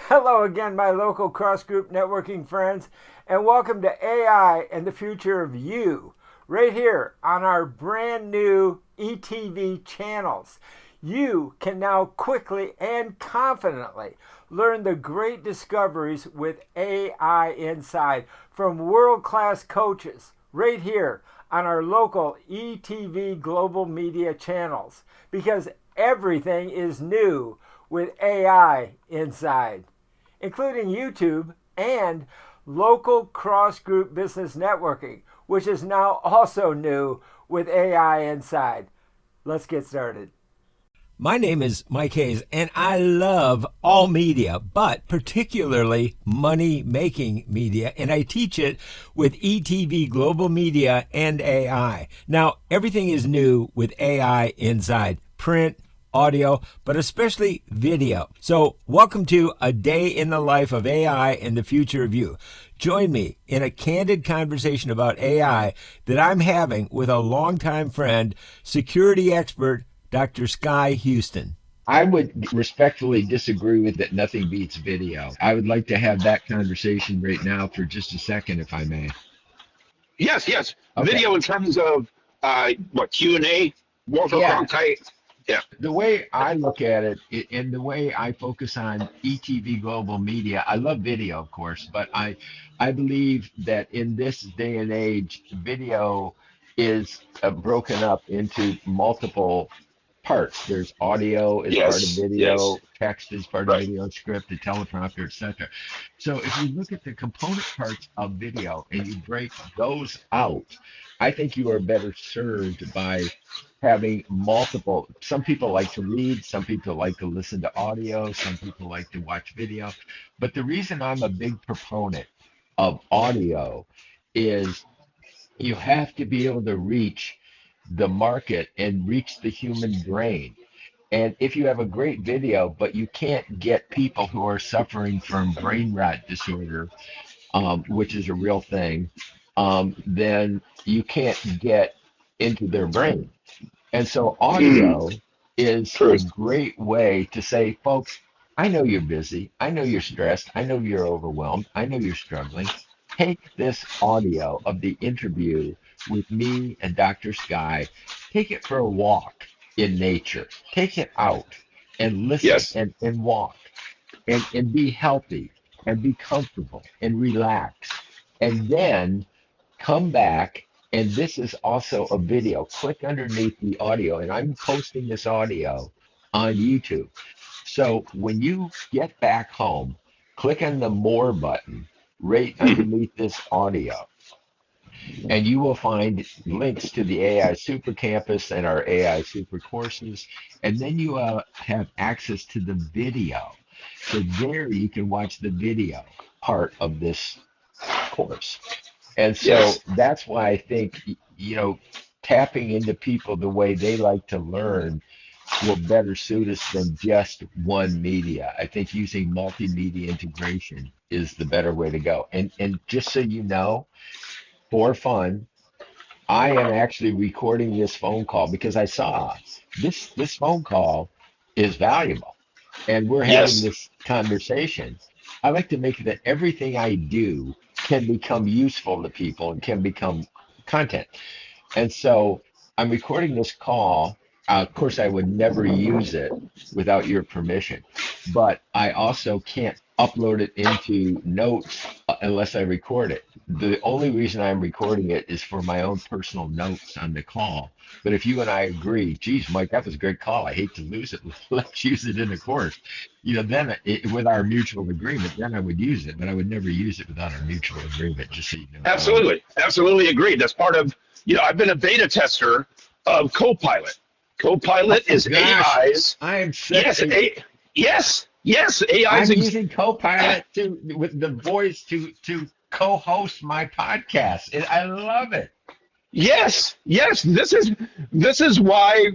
Hello again, my local cross-group networking friends, and welcome to AI and the Future of You, right here on our brand new ETV channels. You can now quickly and confidently learn the great discoveries with AI inside from world-class coaches right here on our local ETV Global Media channels, because everything is new with AI inside, including YouTube and local cross-group business networking, which is now also new with AI inside. Let's get started. My name is Mike Hayes, and I love all media, but particularly money-making media, and I teach it with ETV Global Media and AI. Now, everything is new with AI inside: print, audio, but especially video. So welcome to A Day in the Life of AI and the Future of You. Join me in a candid conversation about AI that I'm having with a longtime friend, security expert, Dr. Sky Houston. I would respectfully disagree with that nothing beats video. I would like to have that conversation right now for just a second, if I may. Yes. Okay. Video in terms of Q&A, Walter Cronkite. Yeah. The way I look at it, and the way I focus on ETV Global Media, I love video, of course, but I believe that in this day and age, video is broken up into multiple parts. There's audio as part of video, text as part of Right. video, script, a teleprompter, etc. So if you look at the component parts of video and you break those out, I think you are better served by having multiple. Some people like to read, some people like to listen to audio, some people like to watch video. But the reason I'm a big proponent of audio is you have to be able to reach the market and reach the human brain. And if you have a great video, but you can't get people who are suffering from brain rot disorder, which is a real thing, then you can't get into their brain. And so audio is a Truth. great way to say, folks, I know you're busy. I know you're stressed. I know you're overwhelmed. I know you're struggling. Take this audio of the interview with me and Dr. Sky, take it for a walk in nature. Take it out and listen Yes. and walk and be healthy and be comfortable and relax. And then come back. And this is also a video. Click underneath the audio, and I'm posting this audio on YouTube. So when you get back home, click on the More button right underneath this audio, and you will find links to the AI Super Campus and our AI Super courses. And then you have access to the video. So there you can watch the video part of this course. And so Yes. that's why I think, tapping into people the way they like to learn will better suit us than just one media. I think using multimedia integration is the better way to go. And just so you know, for fun, I am actually recording this phone call because I saw this phone call is valuable and we're having Yes. this conversation. I like to make it that everything I do can become useful to people and can become content. And so I'm recording this call. Of course, I would never use it without your permission, but I also can't upload it into notes unless I record it. The only reason I'm recording it is for my own personal notes on the call. But if you and I agree, geez, Mike, that was a great call. I hate to lose it. Let's use it in the course. Then with our mutual agreement, then I would use it, but I would never use it without our mutual agreement, just so you know. Absolutely agreed. That's part of, I've been a beta tester of Copilot. Copilot is AI's. I am Yes, AI's. I'm using Copilot with the voice to co-host my podcast. I love it. Yes. This is why,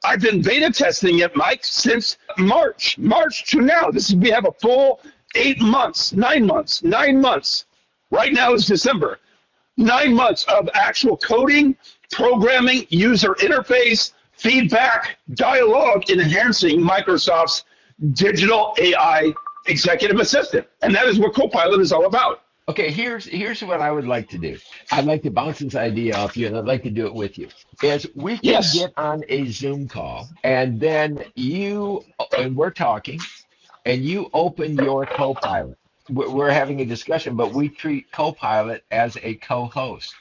I've been beta testing it, Mike, since March to now. We have a full 9 months. Right now is December. 9 months of actual coding, programming, user interface, feedback, dialogue, enhancing Microsoft's digital AI executive assistant. And that is what Copilot is all about. Okay, here's what I would like to do. I'd like to bounce this idea off you, and I'd like to do it with you. Is we can Yes. get on a Zoom call, and then we're talking, and you open your Copilot. We're having a discussion, but we treat Copilot as a co-host,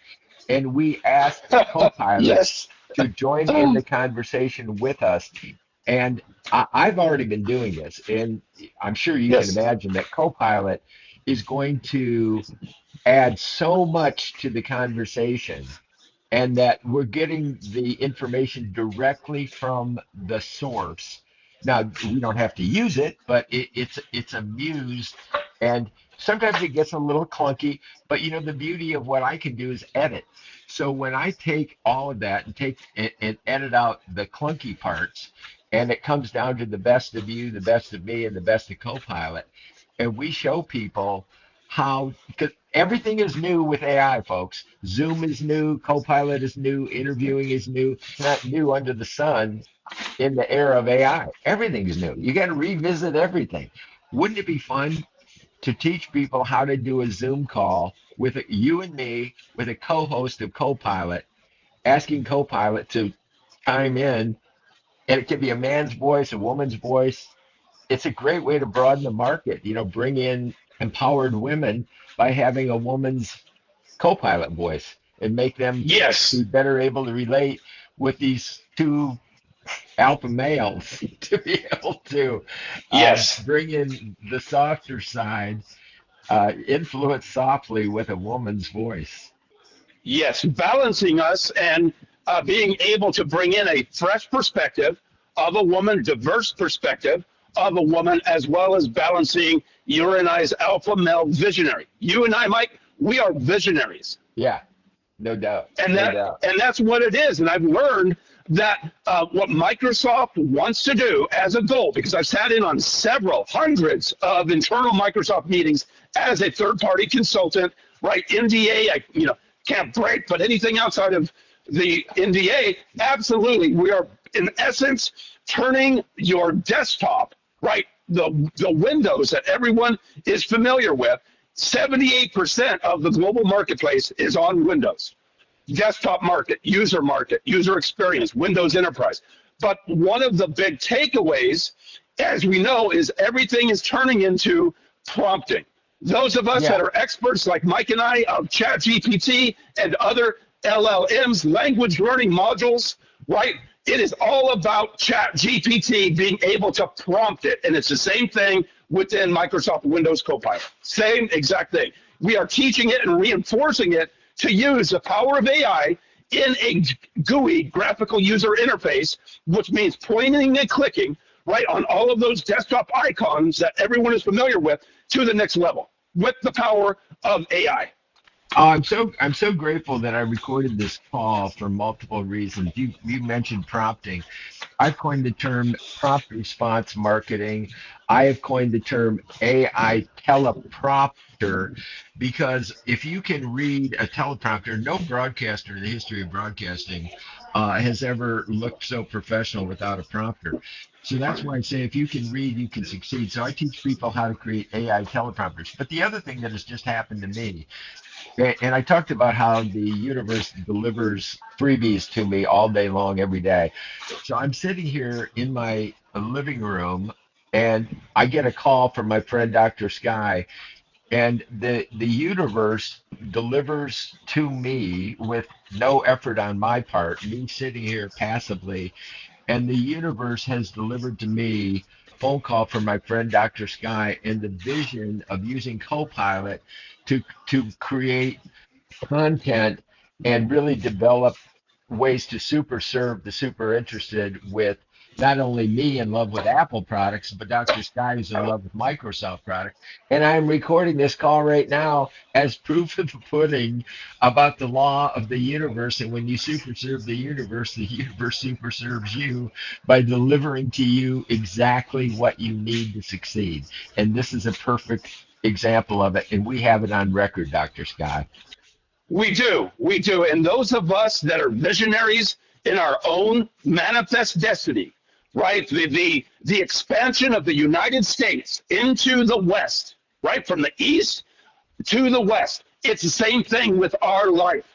and we ask Copilot Yes. to join in the conversation with us. And I've already been doing this, and I'm sure you Yes. can imagine that Copilot is going to add so much to the conversation, and that we're getting the information directly from the source. Now, we don't have to use it, but it's amused, and sometimes it gets a little clunky, but the beauty of what I can do is edit. So when I take all of that and edit out the clunky parts, and it comes down to the best of you, the best of me, and the best of Copilot, and we show people how, because everything is new with AI, folks. Zoom is new, Copilot is new, interviewing is new. It's not new under the sun in the era of AI. Everything is new. You got to revisit everything. Wouldn't it be fun to teach people how to do a Zoom call with you and me, with a co-host of Copilot, asking Copilot to chime in, and it can be a man's voice, a woman's voice. It's a great way to broaden the market, bring in empowered women by having a woman's Copilot voice and make them Yes. be better able to relate with these two alpha males to be able to Yes. bring in the softer side, influence softly with a woman's voice. Yes. Balancing us and being able to bring in a fresh perspective of a woman, diverse perspective of a woman, as well as balancing your and I's alpha male visionary. You and I, Mike, we are visionaries. Yeah, no doubt. And No doubt. that's what it is. And I've learned that what Microsoft wants to do as a goal, because I've sat in on several hundreds of internal Microsoft meetings as a third-party consultant, right? NDA, can't break, but anything outside of the NDA, absolutely. We are, in essence, turning your desktop, right? The Windows that everyone is familiar with, 78% of the global marketplace is on Windows. Desktop market, user experience, Windows Enterprise. But one of the big takeaways, as we know, is everything is turning into prompting. Those of us that are experts like Mike and I of ChatGPT and other LLMs, language learning modules, right? It is all about ChatGPT being able to prompt it. And it's the same thing within Microsoft Windows Copilot. Same exact thing. We are teaching it and reinforcing it to use the power of AI in a GUI, graphical user interface, which means pointing and clicking right on all of those desktop icons that everyone is familiar with to the next level with the power of AI. I'm so grateful that I recorded this call for multiple reasons. You mentioned prompting. I've coined the term prompt response marketing. I have coined the term AI teleprompter, because if you can read a teleprompter, no broadcaster in the history of broadcasting has ever looked so professional without a prompter. So that's why I say if you can read, you can succeed. So I teach people how to create AI teleprompters. But the other thing that has just happened to me, and I talked about how the universe delivers freebies to me all day long, every day. So I'm sitting here in my living room, and I get a call from my friend Dr. Sky, and the universe delivers to me with no effort on my part, me sitting here passively, and the universe has delivered to me a phone call from my friend Dr. Sky and the vision of using Copilot to create content and really develop ways to super serve the super interested with not only me in love with Apple products, but Dr. Sky is in love with Microsoft products. And I'm recording this call right now as proof of the pudding about the law of the universe. And when you super serve the universe super serves you by delivering to you exactly what you need to succeed. And this is a perfect example of it. And we have it on record, Dr. Sky. We do. And those of us that are visionaries in our own manifest destiny, right? The expansion of the United States into the West, right? From the East to the West. It's the same thing with our life.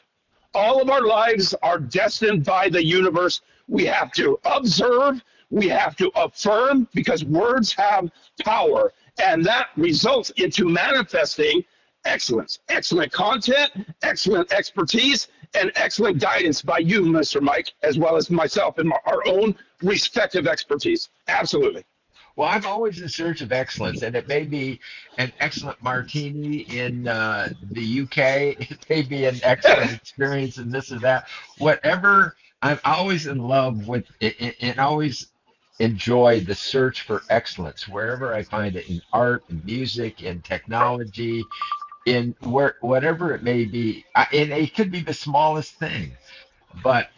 All of our lives are destined by the universe. We have to observe, we have to affirm, because words have power, and that results into manifesting excellence, excellent content, excellent expertise, and excellent guidance by you, Mr. Mike, as well as myself and our own respective expertise. Absolutely. Well, I'm always in search of excellence, and it may be an excellent martini in the UK. It may be an excellent experience in this or that. Whatever, I'm always in love with it, and always enjoy the search for excellence wherever I find it, in art, in music, in technology, in whatever it may be. And it could be the smallest thing, but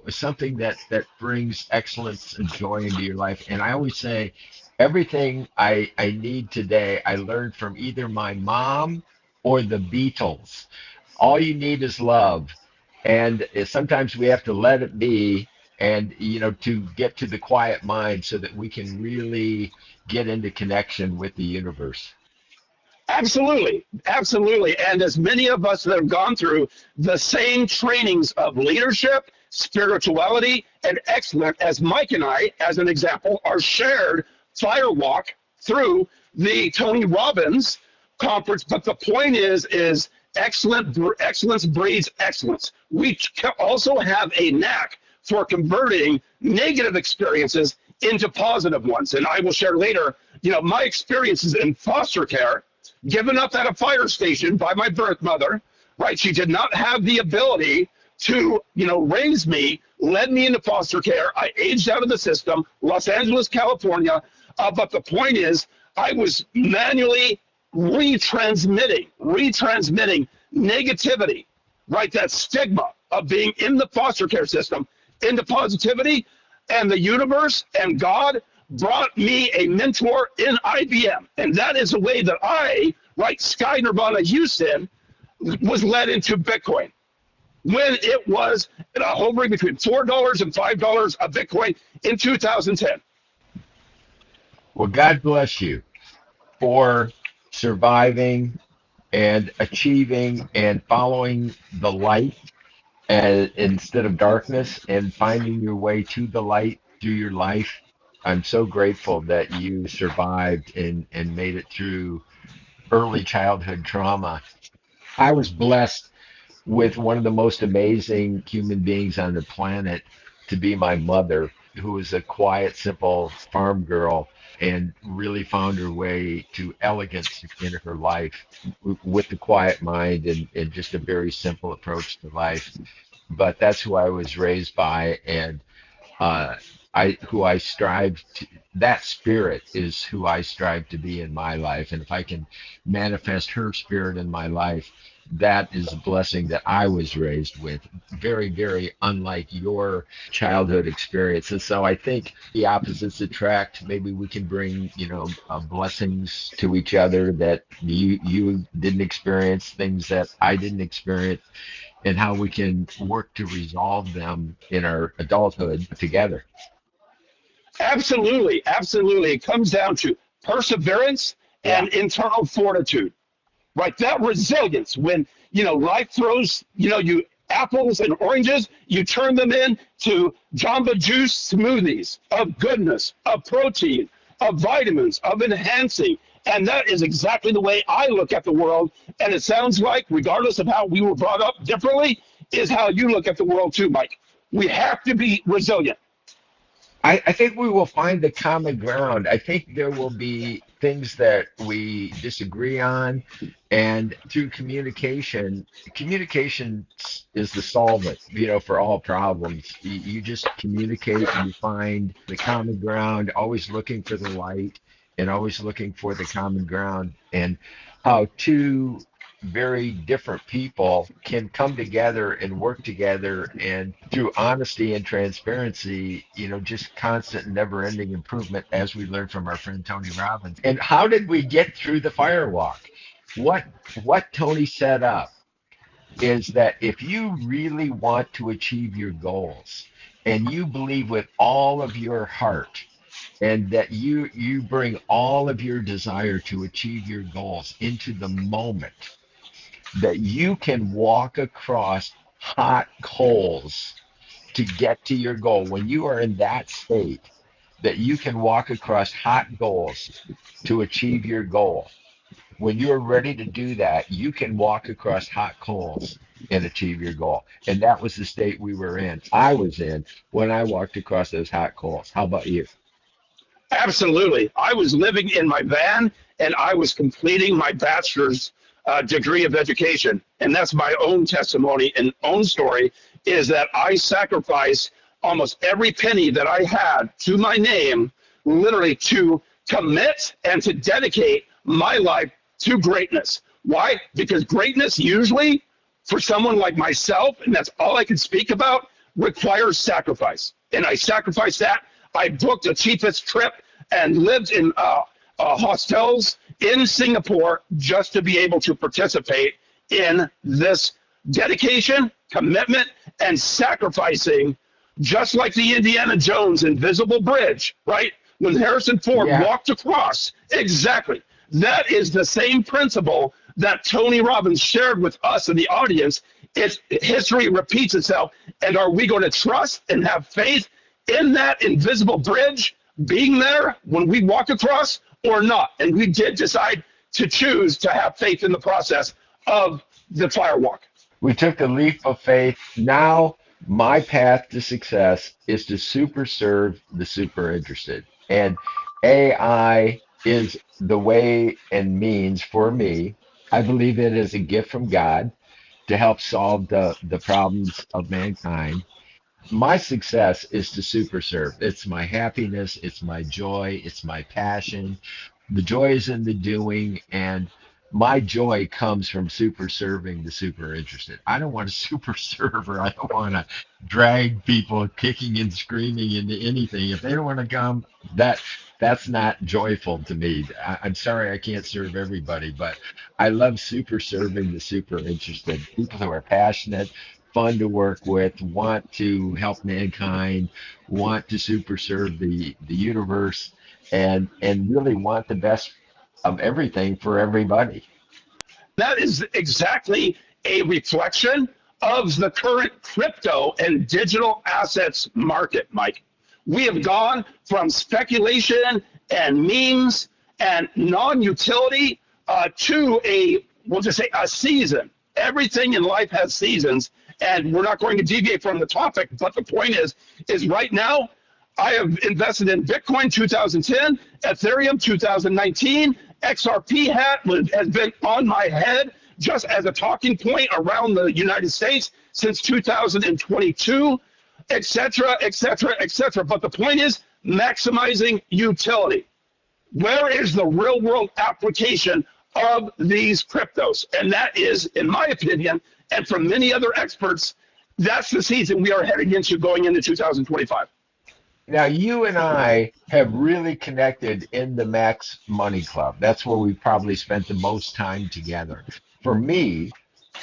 something that brings excellence and joy into your life. And I always say, everything I need today I learned from either my mom or the Beatles. All you need is love, and sometimes we have to let it be, and to get to the quiet mind so that we can really get into connection with the universe. Absolutely. Absolutely. And as many of us that have gone through the same trainings of leadership, spirituality, and excellence as Mike and I, as an example, are shared firewalk through the Tony Robbins conference. But the point is excellence breeds excellence. We also have a knack for converting negative experiences into positive ones. And I will share later, my experiences in foster care, given up at a fire station by my birth mother, right? She did not have the ability to, raise me, led me into foster care. I aged out of the system, Los Angeles, California. But the point is, I was manually retransmitting negativity, right? That stigma of being in the foster care system into positivity, and the universe and God brought me a mentor in IBM. And that is the way that I, right, Sky Nirvana Houston, was led into Bitcoin when it was hovering between $4 and $5 a Bitcoin in 2010. Well, God bless you for surviving and achieving and following the light, and instead of darkness, and finding your way to the light through your life. I'm so grateful that you survived and made it through early childhood trauma. I was blessed with one of the most amazing human beings on the planet to be my mother, who was a quiet, simple farm girl and really found her way to elegance in her life with the quiet mind and just a very simple approach to life. But that's who I was raised by, and who I strive to, that spirit is who I strive to be in my life. And if I can manifest her spirit in my life, that is a blessing that I was raised with. Very, very unlike your childhood experience. And so I think the opposites attract. Maybe we can bring, blessings to each other that you didn't experience, things that I didn't experience, and how we can work to resolve them in our adulthood together. Absolutely. Absolutely. It comes down to perseverance and internal fortitude. Right, that resilience when life throws you apples and oranges, you turn them into Jamba Juice smoothies of goodness, of protein, of vitamins, of enhancing, and that is exactly the way I look at the world. And it sounds like, regardless of how we were brought up differently, is how you look at the world too, Mike. We have to be resilient. I think we will find the common ground. I think there will be things that we disagree on, and through communication is the solvent, for all problems. You just communicate and you find the common ground, always looking for the light and always looking for the common ground, and how two very different people can come together and work together, and through honesty and transparency, just constant never-ending improvement, as we learned from our friend Tony Robbins. And how did we get through the firewalk? What Tony set up is that if you really want to achieve your goals, and you believe with all of your heart, and that you bring all of your desire to achieve your goals into the moment, that you can walk across hot coals to get to your goal. When you are in that state, that you can walk across hot goals to achieve your goal. When you're ready to do that, you can walk across hot coals and achieve your goal. And that was the state we were in. I was in when I walked across those hot coals. How about you? Absolutely. I was living in my van and I was completing my bachelor's degree of education. And that's my own testimony and own story, is that I sacrificed almost every penny that I had to my name, literally to commit and to dedicate my life to greatness. Why? Because greatness usually, for someone like myself, and that's all I can speak about, requires sacrifice. And I sacrificed that. I booked the cheapest trip and lived in hostels in Singapore just to be able to participate in this dedication, commitment, and sacrificing, just like the Indiana Jones Invisible Bridge, right? When Harrison Ford walked across. Exactly. That is the same principle that Tony Robbins shared with us in the audience. It's history repeats itself. And are we going to trust and have faith in that invisible bridge being there when we walk across, or not? And we did decide to choose to have faith in the process of the firewalk. We took the leap of faith. Now my path to success is to super serve the super interested. And AI is the way and means for me. I believe it is a gift from God to help solve the problems of mankind. My success is to super serve. It's my happiness, it's my joy, it's my passion. The joy is in the doing, and my joy comes from super serving the super interested. I don't want a super server. I don't want to drag people kicking and screaming into anything. If they don't want to come, that's not joyful to me. I'm sorry I can't serve everybody, but I love super serving the super interested. People who are passionate, fun to work with, want to help mankind, want to super serve the universe, and really want the best of everything for everybody. That is exactly a reflection of the current crypto and digital assets market, Mike. We have gone from speculation and memes and non-utility to we'll just say a season. Everything in life has seasons, and we're not going to deviate from the topic, but the point is right now, I have invested in Bitcoin 2010, Ethereum 2019, XRP has been on my head just as a talking point around the United States since 2022, et cetera, et cetera, et cetera. But the point is maximizing utility. Where is the real world application of these cryptos? And that is, in my opinion, and from many other experts, that's the season we are heading into going into 2025. Now, you and I have really connected in the Max Money Club. That's where we probably spent the most time together. For me,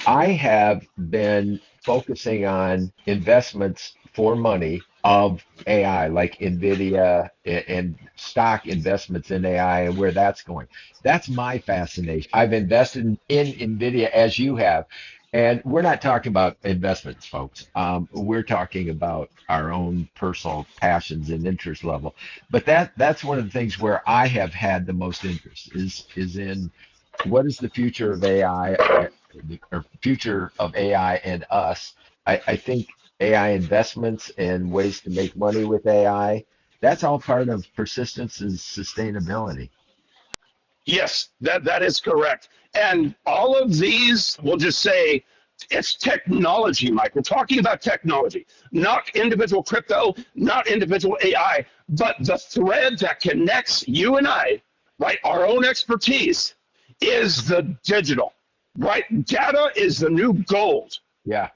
I have been focusing on investments for money of AI, like NVIDIA and stock investments in AI and where that's going. That's my fascination. I've invested in NVIDIA as you have. And we're not talking about investments, folks. We're talking about our own personal passions and interest level. But that's one of the things where I have had the most interest is in what is the future of AI, or future of AI and us. I think AI investments and ways to make money with AI, that's all part of persistence and sustainability. Yes, that is correct. And all of these, we'll just say, it's technology, Mike. We're talking about technology, not individual crypto, not individual AI, but the thread that connects you and I, right, our own expertise, is the digital, right? Data is the new gold. Yeah.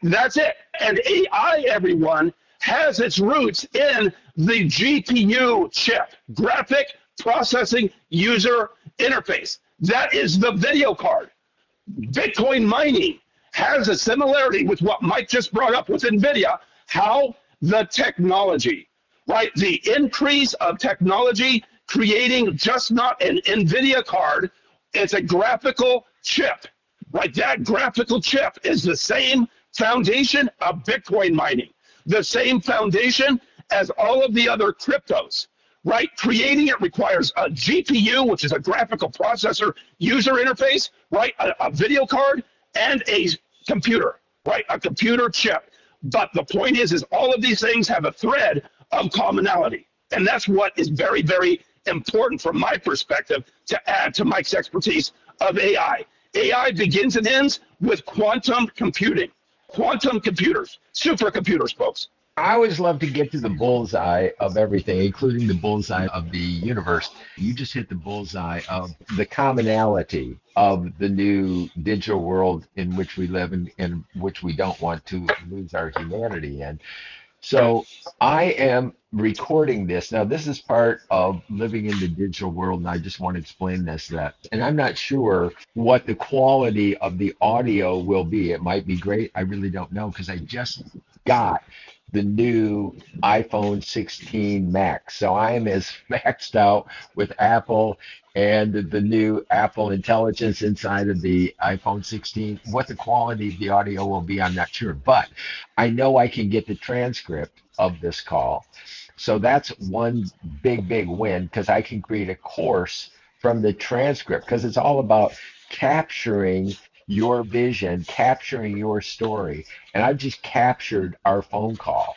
That's it. And AI, everyone, has its roots in the GPU chip, graphic processing user interface. That is the video card. Bitcoin mining has a similarity with what Mike just brought up with NVIDIA, how the technology, right? The increase of technology creating just not an NVIDIA card, it's a graphical chip, right? That graphical chip is the same foundation of Bitcoin mining, the same foundation as all of the other cryptos, right? Creating it requires a GPU, which is a graphical processor user interface, right? A video card and a computer, right? A computer chip. But the point is all of these things have a thread of commonality. And that's what is very, very important from my perspective to add to Mike's expertise of AI. AI begins and ends with quantum computing. Quantum computers, supercomputers, folks. I always love to get to the bullseye of everything, including the bullseye of the universe. You just hit the bullseye of the commonality of the new digital world in which we live and in which we don't want to lose our humanity in. So I am recording this. Now, this is part of living in the digital world, and I just want to explain that. And I'm not sure what the quality of the audio will be. It might be great. I really don't know because I just got the new iPhone 16 Max. So I am as maxed out with Apple and the new Apple Intelligence inside of the iPhone 16. What the quality of the audio will be, I'm not sure. But I know I can get the transcript of this call. So that's one big, big win because I can create a course from the transcript because it's all about capturing your vision, capturing your story. And I've just captured our phone call.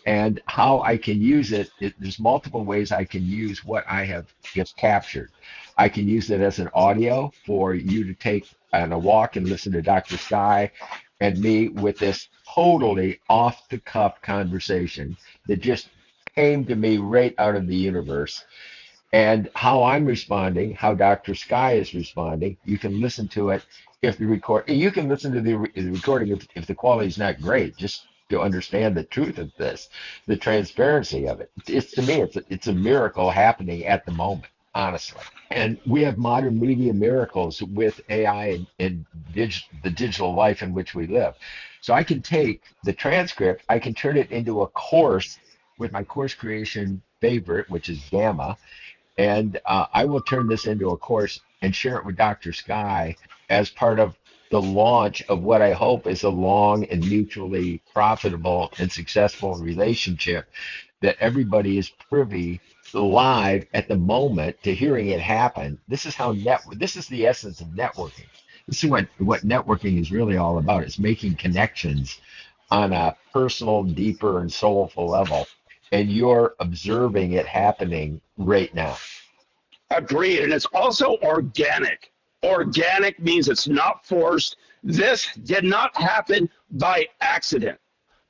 And how I can use it, there's multiple ways I can use what I have just captured. I can use it as an audio for you to take on a walk and listen to Dr. Sky and me with this totally off-the-cuff conversation that just came to me right out of the universe. And how I'm responding, how Dr. Sky is responding, you can listen to it if the record. You can listen to the recording if the quality is not great, just to understand the truth of this, the transparency of it. It's to me, it's a miracle happening at the moment, honestly. And we have modern media miracles with AI and the digital life in which we live. So I can take the transcript, I can turn it into a course with my course creation favorite, which is Gamma. And I will turn this into a course and share it with Dr. Sky as part of the launch of what I hope is a long and mutually profitable and successful relationship that everybody is privy live at the moment to hearing it happen. This is how this is the essence of networking. This is what networking is really all about. It's making connections on a personal, deeper, and soulful level. And you're observing it happening right now. Agreed. And it's also organic. Organic means it's not forced. This did not happen by accident.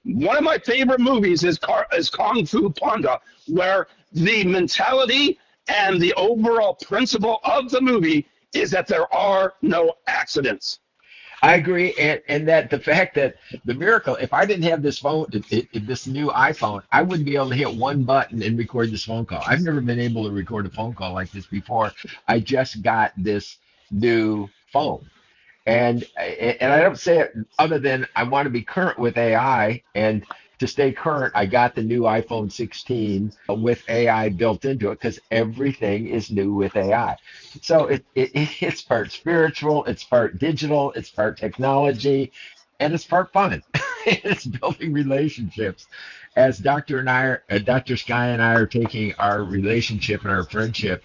One of my favorite movies is Kung Fu Panda, where the mentality and the overall principle of the movie is that there are no accidents. I agree, and that the fact that the miracle, if I didn't have this phone, this new iPhone, I wouldn't be able to hit one button and record this phone call. I've never been able to record a phone call like this before. I just got this new phone. And I don't say it other than I want to be current with AI, and to stay current, I got the new iPhone 16 with AI built into it because everything is new with AI. So it's part spiritual, it's part digital, it's part technology, and it's part fun. It's building relationships. As Dr. Sky and I are taking our relationship and our friendship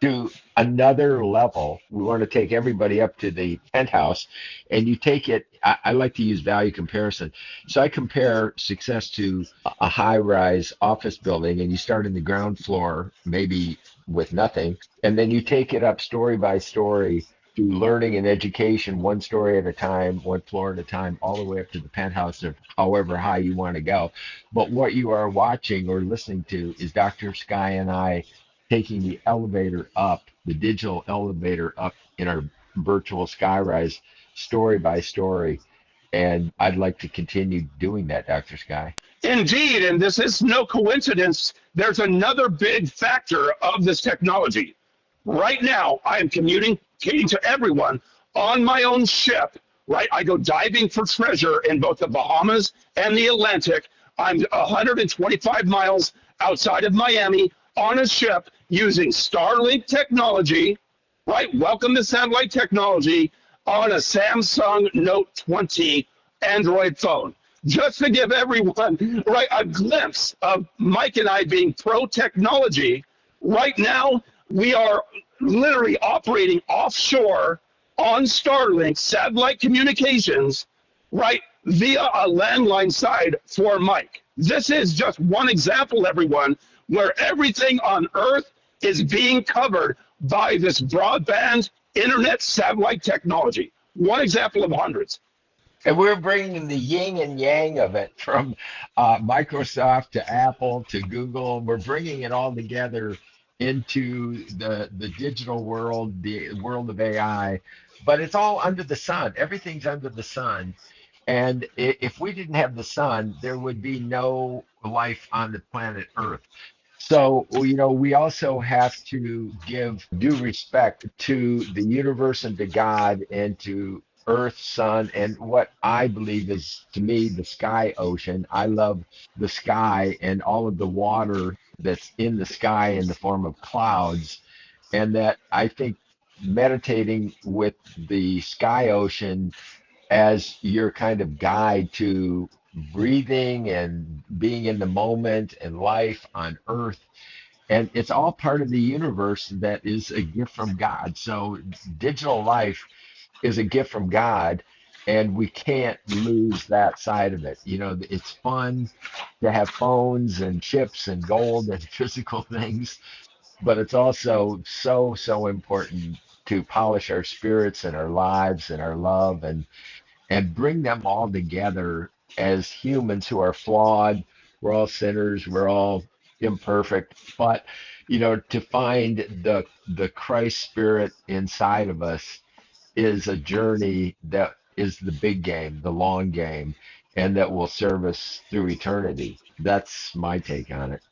to another level. We want to take everybody up to the penthouse, and you take it. I like to use value comparison. So I compare success to a high-rise office building, and you start in the ground floor, maybe with nothing, and then you take it up story by story through learning and education, one story at a time, one floor at a time, all the way up to the penthouse of however high you want to go. But what you are watching or listening to is Dr. Sky and I taking the elevator up, the digital elevator up in our virtual skyrise, story by story. And I'd like to continue doing that, Dr. Sky. Indeed, and this is no coincidence. There's another big factor of this technology. Right now, I am communicating to everyone on my own ship, right? I go diving for treasure in both the Bahamas and the Atlantic. I'm 125 miles outside of Miami on a ship using Starlink technology, right? Welcome to satellite technology on a Samsung Note 20 Android phone. Just to give everyone, right, a glimpse of Mike and I being pro technology. Right now, we are literally operating offshore on Starlink satellite communications, right, via a landline side for Mike. This is just one example, everyone, where everything on Earth is being covered by this broadband internet satellite technology. One example of hundreds. And we're bringing the yin and yang of it from Microsoft to Apple to Google. We're bringing it all together into the digital world, the world of AI. But it's all under the sun. Everything's under the sun. And if we didn't have the sun, there would be no life on the planet Earth. So, we also have to give due respect to the universe and to God and to Earth, Sun, and what I believe is, to me, the sky ocean. I love the sky and all of the water that's in the sky in the form of clouds. And that I think meditating with the sky ocean as your kind of guide to breathing and being in the moment and life on Earth. And it's all part of the universe that is a gift from God. So digital life is a gift from God, and we can't lose that side of it. It's fun to have phones and chips and gold and physical things, but it's also so important to polish our spirits and our lives and our love and bring them all together as humans who are flawed. We're all sinners. We're all imperfect. But, to find the Christ spirit inside of us is a journey that is the big game, the long game, and that will serve us through eternity. That's my take on it.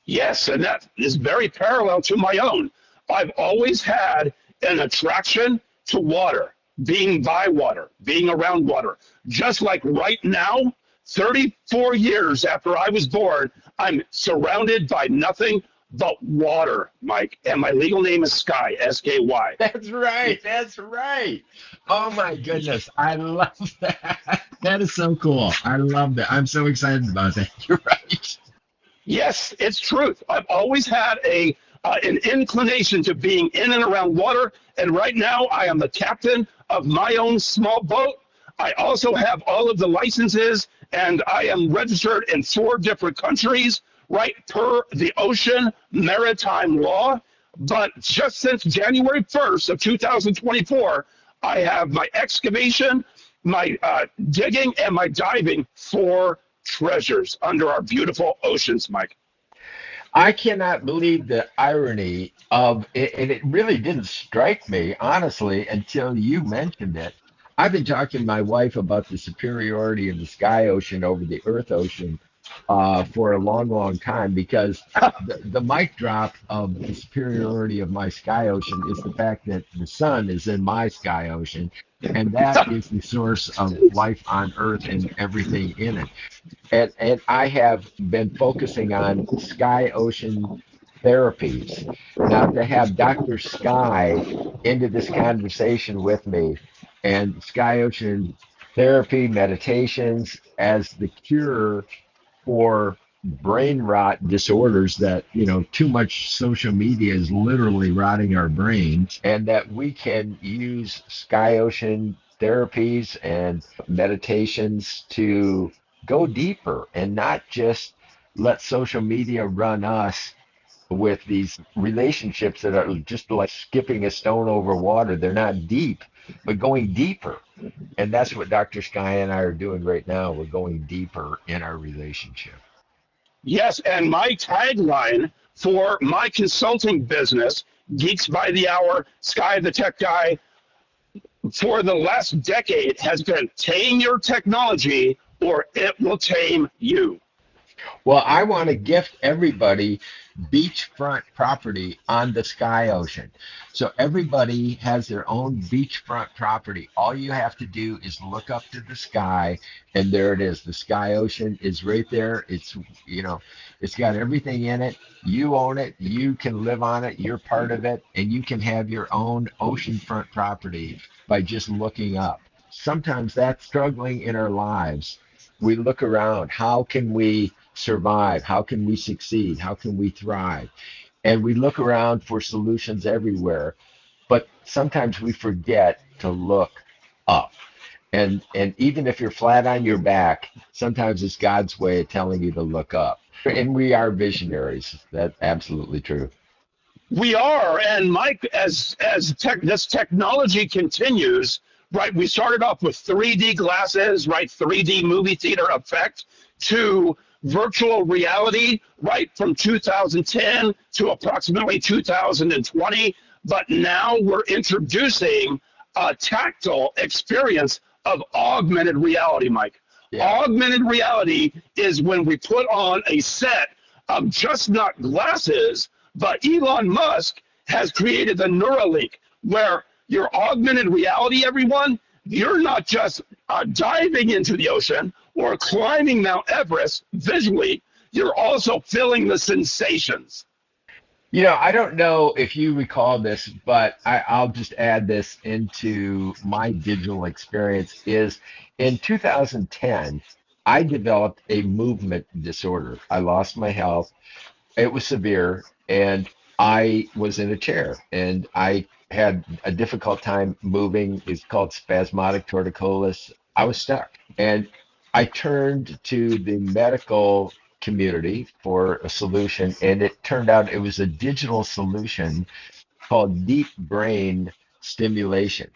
Yes, and that is very parallel to my own. I've always had an attraction to water, being by water, being around water. Just like right now, 34 years after I was born, I'm surrounded by nothing but water, Mike. And my legal name is Sky, S-K-Y. That's right. That's right. Oh, my goodness. I love that. That is so cool. I love that. I'm so excited about that. You're right. Yes, it's truth. I've always had an inclination to being in and around water, and right now I am the captain of my own small boat. I also have all of the licenses, and I am registered in 4 different countries, right, per the ocean maritime law. But just since January 1st of 2024, I have my excavation, my digging, and my diving for treasures under our beautiful oceans, Mike. I cannot believe the irony of it, and it really didn't strike me, honestly, until you mentioned it. I've been talking to my wife about the superiority of the sky ocean over the earth ocean for a long time, because the mic drop of the superiority of my sky ocean is the fact that the sun is in my sky ocean, and that is the source of life on earth and everything in it. And I have been focusing on sky ocean therapies. Now, to have Dr. Sky into this conversation with me, and sky ocean therapy meditations as the cure for brain rot disorders, that too much social media is literally rotting our brains, and that we can use sky ocean therapies and meditations to go deeper and not just let social media run us with these relationships that are just like skipping a stone over water. They're not deep, but going deeper. And that's what Dr. Sky and I are doing right now. We're going deeper in our relationship. Yes, and my tagline for my consulting business, Geeks by the Hour, Sky the Tech Guy, for the last decade has been tame your technology or it will tame you. Well, I want to gift everybody beachfront property on the Sky Ocean. So everybody has their own beachfront property. All you have to do is look up to the sky, and there it is. The Sky Ocean is right there. It's got everything in it. You own it. You can live on it. You're part of it, and you can have your own oceanfront property by just looking up. Sometimes that's struggling in our lives. We look around. How can we survive? How can we succeed? How can we thrive? And we look around for solutions everywhere, but sometimes we forget to look up. And even if you're flat on your back, sometimes it's God's way of telling you to look up. And we are visionaries. That's absolutely true. We are, and Mike, this technology continues, right? We started off with 3D glasses, right? 3D movie theater effect to virtual reality, right? From 2010 to approximately 2020, but now we're introducing a tactile experience of augmented reality, Mike. Yeah. Augmented reality is when we put on a set of just not glasses, but Elon Musk has created the Neuralink, where your augmented reality, everyone, you're not just diving into the ocean or climbing Mount Everest visually, you're also feeling the sensations. I don't know if you recall this, but I'll just add this into my digital experience. Is in 2010, I developed a movement disorder. I lost my health. It was severe, and I was in a chair, and I had a difficult time moving. It's called spasmodic torticollis. I was stuck, and I turned to the medical community for a solution, and it turned out it was a digital solution called deep brain stimulation,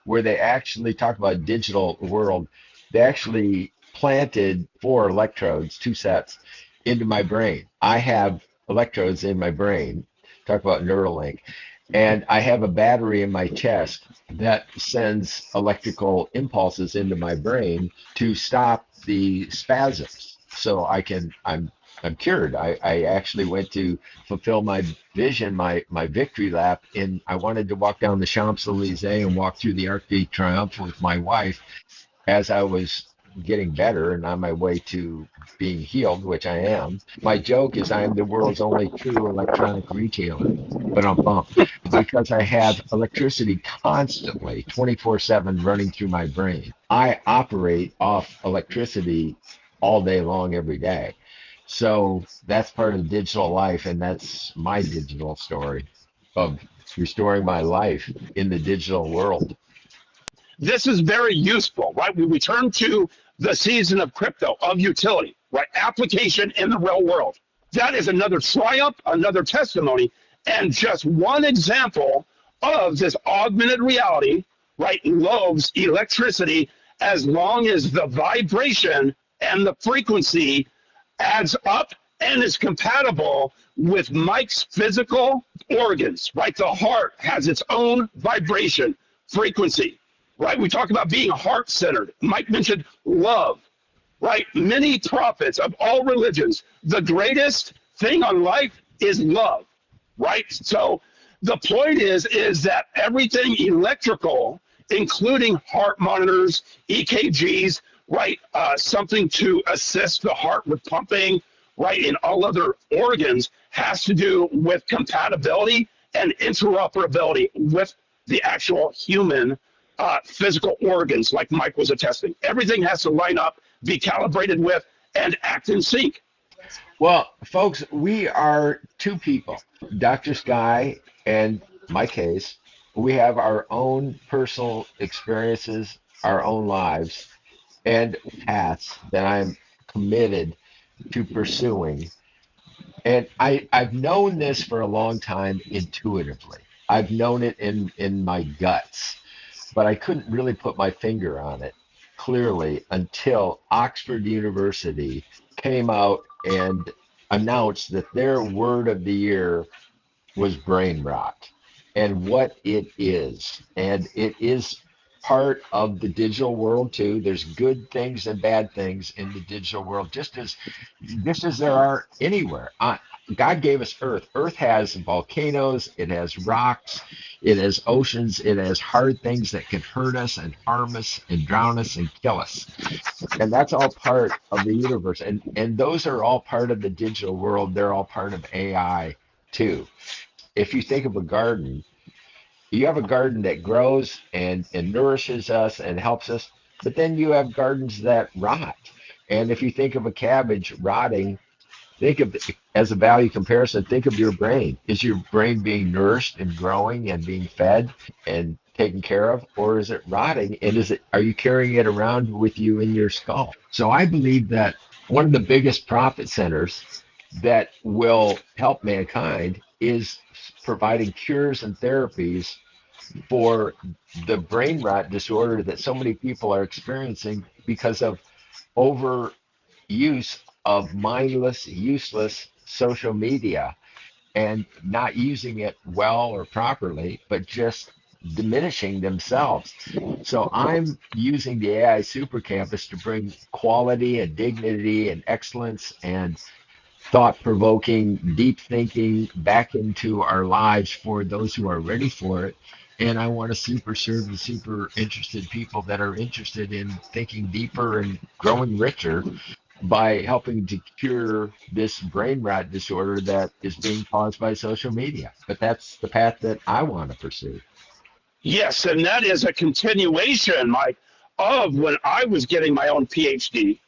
where they actually talk about digital world. They actually planted 4 electrodes, 2 sets, into my brain. I have electrodes in my brain. Talk about Neuralink. And I have a battery in my chest that sends electrical impulses into my brain to stop the spasms. So I'm cured. I actually went to fulfill my vision, my victory lap, and I wanted to walk down the Champs-Elysees and walk through the Arc de Triomphe with my wife as I was getting better and on my way to being healed, which I am. My joke is I am the world's only true electronic retailer, but I'm bummed because I have electricity constantly, 24/7 running through my brain. I operate off electricity all day long, every day. So that's part of digital life, and that's my digital story of restoring my life in the digital world. This is very useful, right? We return to the season of crypto, of utility, right? Application in the real world. That is another triumph, another testimony, and just one example of this augmented reality, right? Loves electricity as long as the vibration and the frequency adds up and is compatible with Mike's physical organs, right? The heart has its own vibration frequency, right? We talk about being heart centered. Mike mentioned love, right? Many prophets of all religions, the greatest thing on life is love, right? So the point is that everything electrical, including heart monitors, EKGs, right? Something to assist the heart with pumping, right? And all other organs has to do with compatibility and interoperability with the actual human physical organs, like Mike was attesting. Everything has to line up, be calibrated with, and act in sync. Well, folks, we are two people, Dr. Sky and my case. We have our own personal experiences, our own lives, and paths that I'm committed to pursuing. And I've known this for a long time intuitively. I've known it in my guts, but I couldn't really put my finger on it clearly until Oxford University came out and announced that their word of the year was brain rot and what it is. And it is part of the digital world too. There's good things and bad things in the digital world, just as there are anywhere. God gave us Earth. Earth has volcanoes, it has rocks, it has oceans, it has hard things that can hurt us and harm us and drown us and kill us. And that's all part of the universe. And those are all part of the digital world. They're all part of AI too. If you think of a garden, you have a garden that grows and nourishes us and helps us, but then you have gardens that rot. And if you think of a cabbage rotting, think of as a value comparison, think of your brain. Is your brain being nourished and growing and being fed and taken care of, or is it rotting? And are you carrying it around with you in your skull? So I believe that one of the biggest profit centers that will help mankind is providing cures and therapies for the brain rot disorder that so many people are experiencing because of overuse of mindless, useless social media and not using it well or properly, but just diminishing themselves. So I'm using the AI Super Campus to bring quality and dignity and excellence and thought-provoking, deep thinking back into our lives for those who are ready for it. And I want to super serve the super interested people that are interested in thinking deeper and growing richer by helping to cure this brain rot disorder that is being caused by social media. But that's the path that I want to pursue. Yes, and that is a continuation, Mike, of when I was getting my own PhD,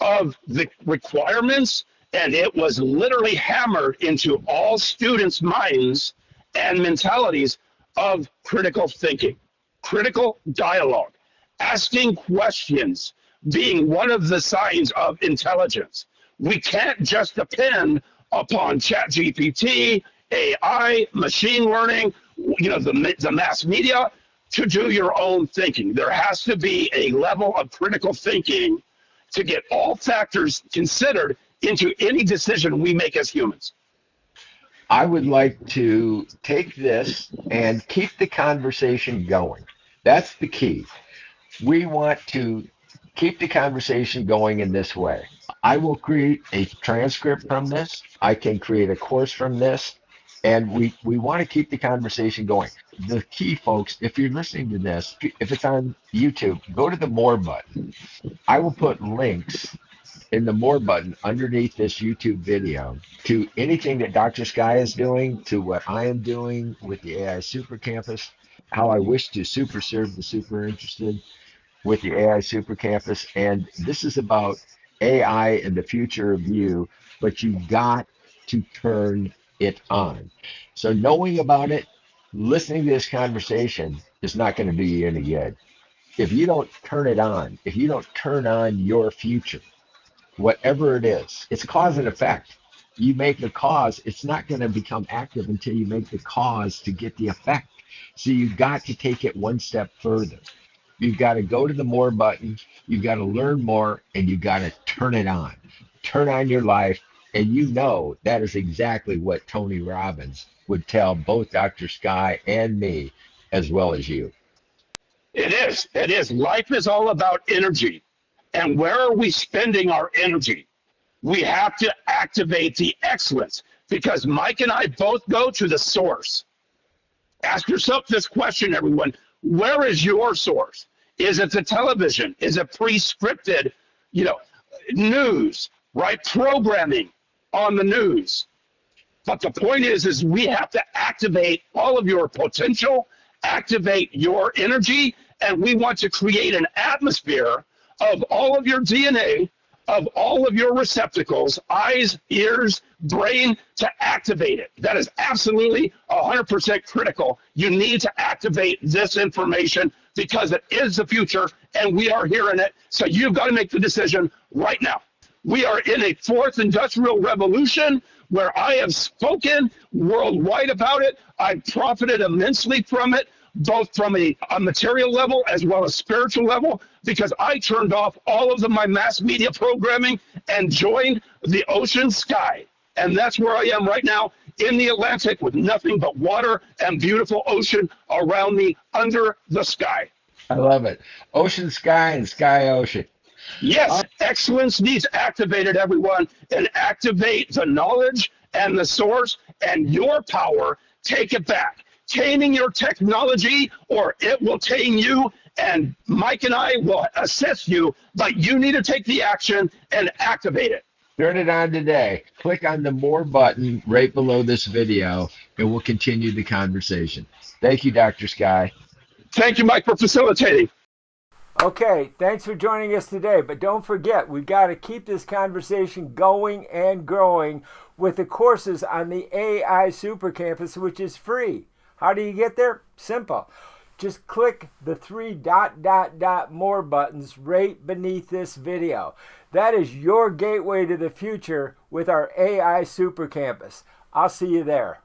of the requirements, and it was literally hammered into all students' minds and mentalities of critical thinking, critical dialogue, asking questions, being one of the signs of intelligence. We can't just depend upon ChatGPT, AI, machine learning, the mass media to do your own thinking. There has to be a level of critical thinking to get all factors considered into any decision we make as humans. I would like to take this and keep the conversation going. That's the key. We want to keep the conversation going in this way. I will create a transcript from this. I can create a course from this. And we want to keep the conversation going. The key, folks, if you're listening to this, if it's on YouTube, go to the More button. I will put links in the More button underneath this YouTube video to anything that Dr. Sky is doing, to what I am doing with the AI Super Campus, how I wish to super serve the super interested with the AI Super Campus. And this is about AI and the future of you, but you got to turn it on. So knowing about it, listening to this conversation is not going to do you any good. If you don't turn it on, if you don't turn on your future, whatever it is, it's cause and effect. You make the cause, it's not going to become active until you make the cause to get the effect. So you've got to take it one step further. You've got to go to the More button, you've got to learn more, and you've got to turn it on. Turn on your life. And you know that is exactly what Tony Robbins would tell both Dr. Sky and me, as well as you. It is. It is. Life is all about energy. And where are we spending our energy? We have to activate the excellence, because Mike and I both go to the source. Ask yourself this question, everyone. Where is your source? Is it the television? Is it pre-scripted, news, right? Programming on the news. But the point is we have to activate all of your potential, activate your energy, and we want to create an atmosphere of all of your DNA, of all of your receptacles, eyes, ears, brain, to activate it. That is absolutely 100% critical. You need to activate this information because it is the future and we are here in it. So you've got to make the decision right now. We are in a fourth industrial revolution where I have spoken worldwide about it. I've profited immensely from it, both from a material level as well as spiritual level, because I turned off all of my mass media programming and joined the ocean sky. And that's where I am right now in the Atlantic with nothing but water and beautiful ocean around me under the sky. I love it. Ocean sky and sky ocean. Yes, excellence needs activated, everyone, and activate the knowledge and the source and your power. Take it back. Taming your technology, or it will tame you. And Mike and I will assist you, but you need to take the action and activate it. Turn it on today. Click on the more button right below this video, and we'll continue the conversation. Thank you, Dr. Sky. Thank you, Mike, for facilitating. Okay, thanks for joining us today. But don't forget, we've got to keep this conversation going and growing with the courses on the AI Super Campus, which is free. How do you get there? Simple. Just click the three ... more buttons right beneath this video. That is your gateway to the future with our AI Super Campus. I'll see you there.